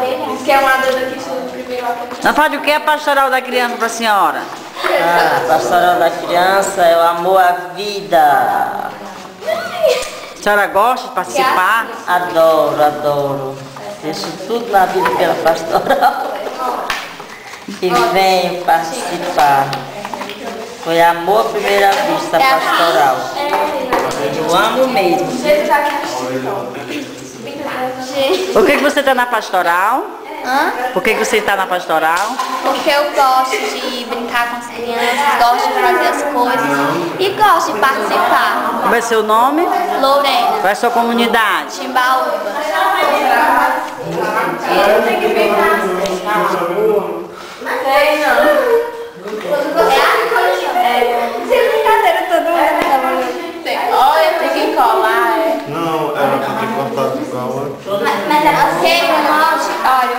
Diz que é uma dor daqui do primeiro ano. Não faz o que é a pastoral da criança para a senhora? A pastoral da criança é o amor à vida. A senhora gosta de participar? Adoro, adoro. Deixo tudo na vida pela pastoral. E venho participar. Foi amor à primeira vista, pastoral. Eu amo mesmo. Por que você está na pastoral? Hã? Por que você está na pastoral? Porque eu gosto de brincar com as crianças, gosto de fazer as coisas e gosto de participar. Como é seu nome? Lorena, Qual é a sua comunidade? Timbaúba. Olha, tem que colar, Não, era pra ter cortado o calor. Mas é porque o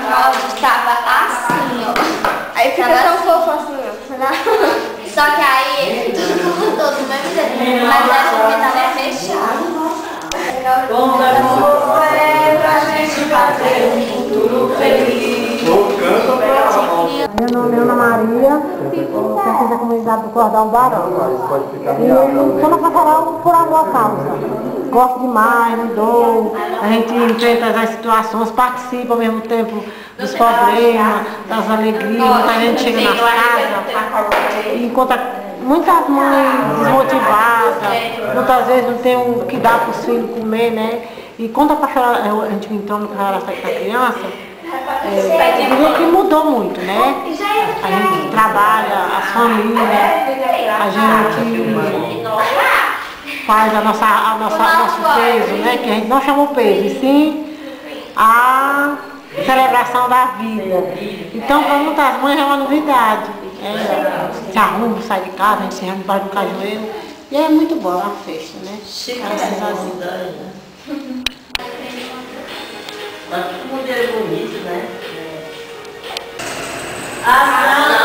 molde estava assim, ó. Aí fica tão fofo assim, ó. Só que aí tudo cortou do mesmo jeito, mas essa metade é fechada. Meu nome é Ana Maria, pertenço da comunidade do Cordão Barão. E sou na pastoral por amor à causa. Gosto demais, me dou, a gente enfrenta as situações, participa ao mesmo tempo dos problemas, das alegrias, muita gente chega na casa e encontra muitas mães desmotivadas, muitas vezes não tem o que dar para os filhos comer, né? E quando a pastoral, a gente entrou no pastoral da criança, eu diria que mudou muito, né? A gente trabalha, as famílias, a gente faz nosso peso, né? Que a gente não chama o peso, e sim a celebração da vida. Então, para muitas mães é uma novidade. Se arruma, sai de casa, a gente se reúne debaixo do cajueiro. E é muito boa a festa, né? Graças a Deus. Mas todo mundo é bonito, né? Ah,